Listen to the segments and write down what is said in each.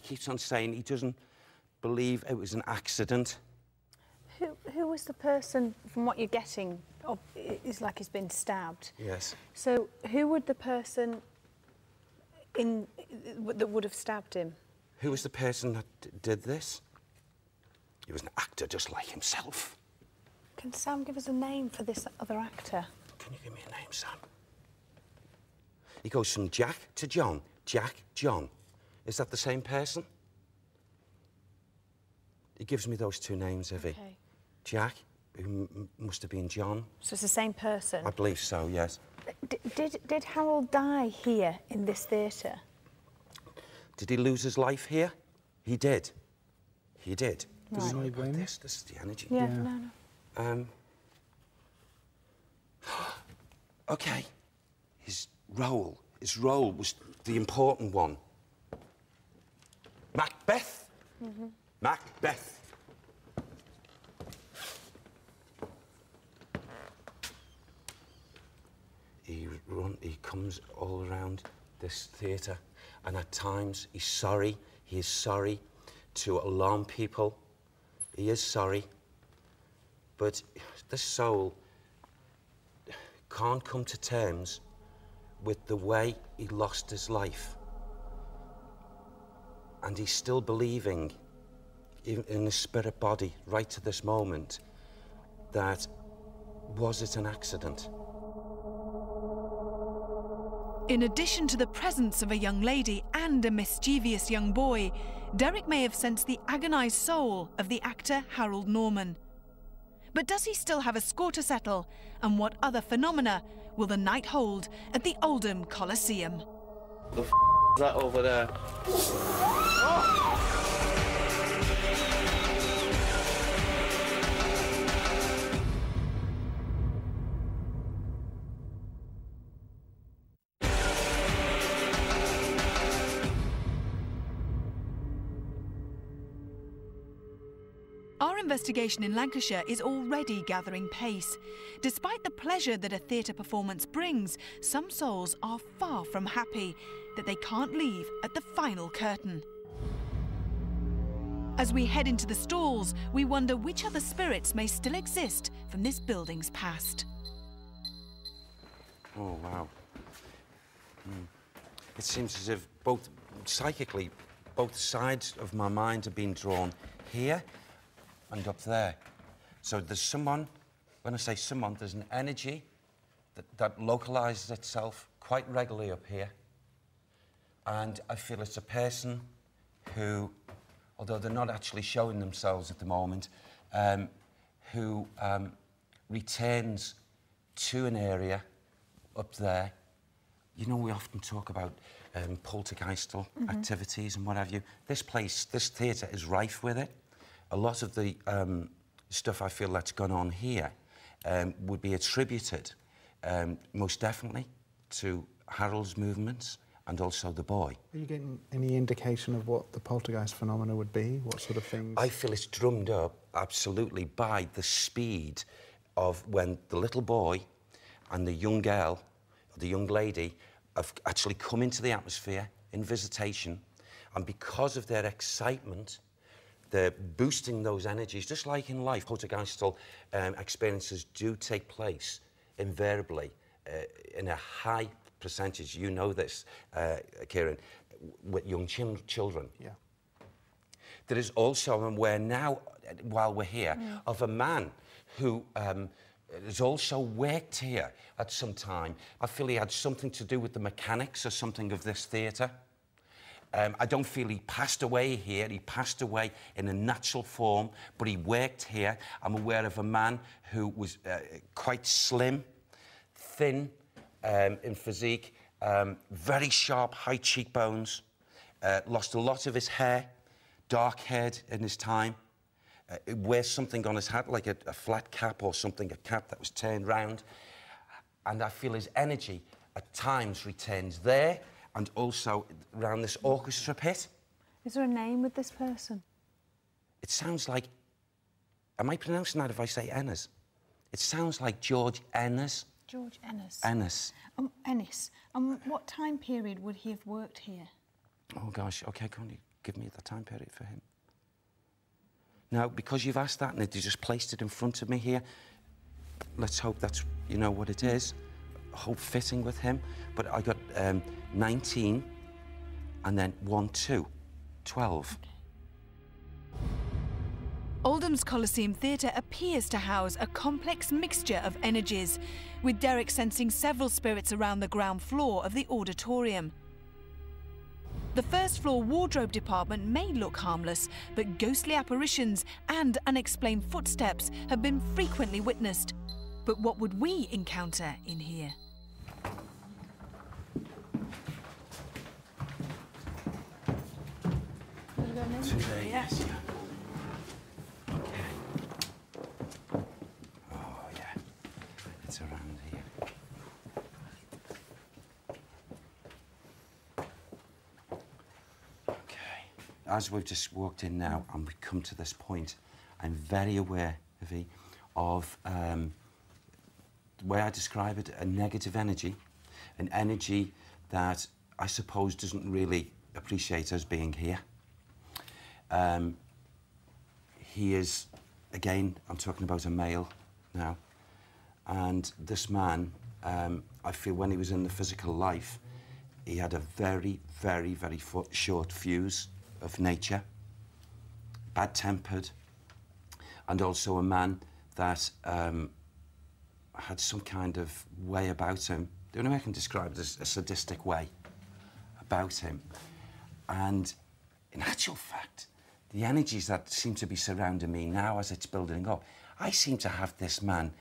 keeps on saying he doesn't believe it was an accident. Who was the person, from what you're getting, it's like he's been stabbed? Yes. So who would the person that would have stabbed him? Who was the person that did this? He was an actor just like himself. Can Sam give us a name for this other actor? Can you give me a name, Sam? He goes from Jack to John. Jack, John. Is that the same person? He gives me those two names, Ivy. Okay. Jack, who must have been John. So it's the same person? I believe so, yes. Did Harold die here in this theatre? Did he lose his life here? He did. He did. Right. Sorry about this. This is the energy. Yeah, no. OK. His role was the important one. Macbeth. Mm-hmm. Macbeth. He comes all around this theatre, and at times he's sorry. He is sorry to alarm people. He is sorry. But the soul can't come to terms with the way he lost his life. And he's still believing in his spirit body right to this moment that was it an accident? In addition to the presence of a young lady and a mischievous young boy, Derek may have sensed the agonised soul of the actor Harold Norman. But does he still have a score to settle? And what other phenomena will the night hold at the Oldham Coliseum? The f*** is that over there? Oh! Our investigation in Lancashire is already gathering pace. Despite the pleasure that a theatre performance brings, some souls are far from happy that they can't leave at the final curtain. As we head into the stalls, we wonder which other spirits may still exist from this building's past. Oh, wow. It seems as if both sides of my mind are being drawn here and up there. So there's someone, when I say someone, there's an energy that localises itself quite regularly up here. And I feel it's a person who, although they're not actually showing themselves at the moment, who returns to an area up there. You know, we often talk about poltergeistal activities and what have you. This place, this theatre is rife with it. A lot of the stuff I feel that's gone on here would be attributed most definitely to Harold's movements and also the boy. Are you getting any indication of what the poltergeist phenomena would be? What sort of things? I feel it's drummed up, absolutely, by the speed of when the little boy and the young girl, the young lady, have actually come into the atmosphere in visitation, and because of their excitement, they're boosting those energies, just like in life. Poltergeistal experiences do take place, invariably, in a high percentage, you know this, Kieran, with young children. Yeah. There is also, I'm aware now, while we're here, of a man who has also worked here at some time. I feel he had something to do with the mechanics or something of this theatre. I don't feel he passed away here. He passed away in a natural form, but he worked here. I'm aware of a man who was quite slim, thin in physique, very sharp, high cheekbones, lost a lot of his hair, dark-haired in his time, wears something on his hat, like a flat cap or something, a cap that was turned round. And I feel his energy at times returns there, and also around this orchestra pit. Is there a name with this person? It sounds like... Am I pronouncing that if I say Ennis? It sounds like George Ennis. George Ennis. Ennis. Ennis. And what time period would he have worked here? Oh, gosh. OK, give me the time period for him. Now, because you've asked that and you just placed it in front of me here, let's hope that's, you know, what it is. Hope fitting with him. But I got 19 and then 1, 2, 12. Oldham's Coliseum Theatre appears to house a complex mixture of energies, with Derek sensing several spirits around the ground floor of the auditorium. The first floor wardrobe department may look harmless, but ghostly apparitions and unexplained footsteps have been frequently witnessed. But what would we encounter in here? Today, yes, yeah. It's around here. Okay. As we've just walked in now and we come to this point, I'm very aware, Evie, of the way I describe it, a negative energy, an energy that I suppose doesn't really appreciate us being here. He is, again, I'm talking about a male now. And this man, I feel when he was in the physical life, he had a very, very, very short fuse of nature, bad-tempered, and also a man that had some kind of way about him. The only way I can describe it is a sadistic way about him. And in actual fact, the energies that seem to be surrounding me now as it's building up, I seem to have this man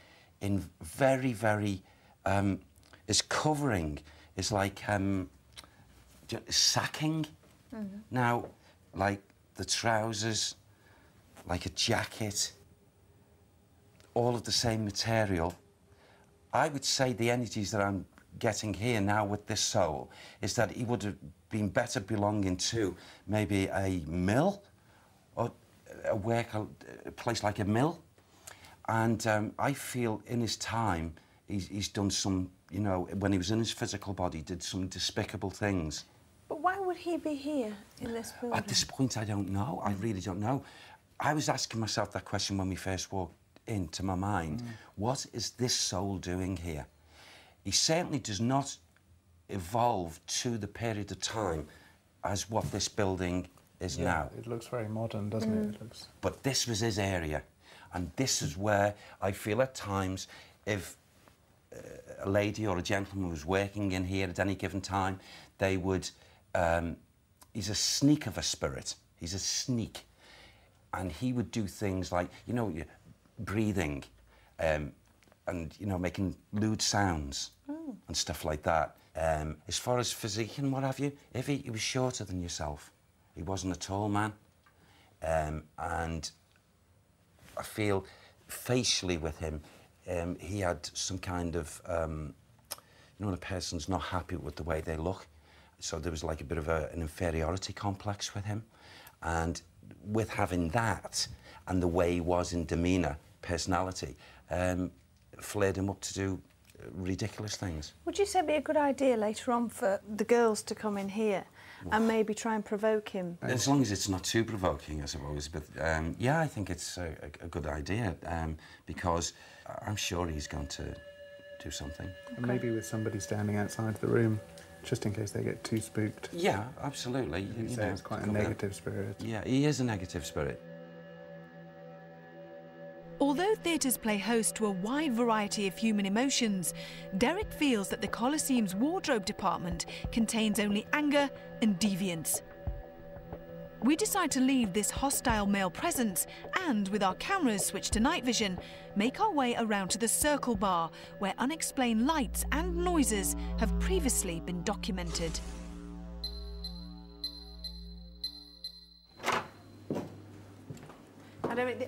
in very, very, his covering is like sacking. Mm-hmm. Now, like the trousers, like a jacket, all of the same material. I would say the energies that I'm getting here now with this soul is that he would have been better belonging to maybe a mill or a place like a mill. And I feel in his time, he's done some, you know, when he was in his physical body, did some despicable things. But why would he be here in this building? At this point, I don't know. I really don't know. I was asking myself that question when we first walked into my mind. What is this soul doing here? He certainly does not evolve to the period of time as what this building is now. It looks very modern, doesn't it? It looks... But this was his area. And this is where I feel at times if a lady or a gentleman was working in here at any given time, they would... he's a sneak of a spirit. He's a sneak. And he would do things like, you know, breathing and, you know, making lewd sounds and stuff like that. As far as physique and what have you, he was shorter than yourself. He wasn't a tall man. And I feel facially with him, he had some kind of, you know, when a person's not happy with the way they look. So there was like a bit of an inferiority complex with him. And with having that and the way he was in demeanour, personality, flared him up to do ridiculous things. Would you say it'd be a good idea later on for the girls to come in here and maybe try and provoke him? As long as it's not too provoking, I suppose. But yeah, I think it's a good idea because I'm sure he's going to do something. Okay. And maybe with somebody standing outside the room, just in case they get too spooked. Yeah, absolutely. You say it's quite a negative spirit. Yeah, he is a negative spirit. Although theatres play host to a wide variety of human emotions, Derek feels that the Coliseum's wardrobe department contains only anger and deviance. We decide to leave this hostile male presence and, with our cameras switched to night vision, make our way around to the Circle Bar, where unexplained lights and noises have previously been documented.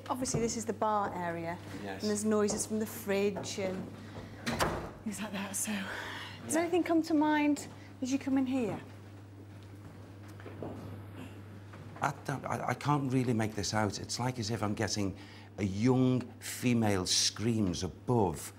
Obviously, this is the bar area, yes. And there's noises from the fridge and things like that. So, does anything come to mind as you come in here? I can't really make this out. It's like as if I'm getting a young female screams above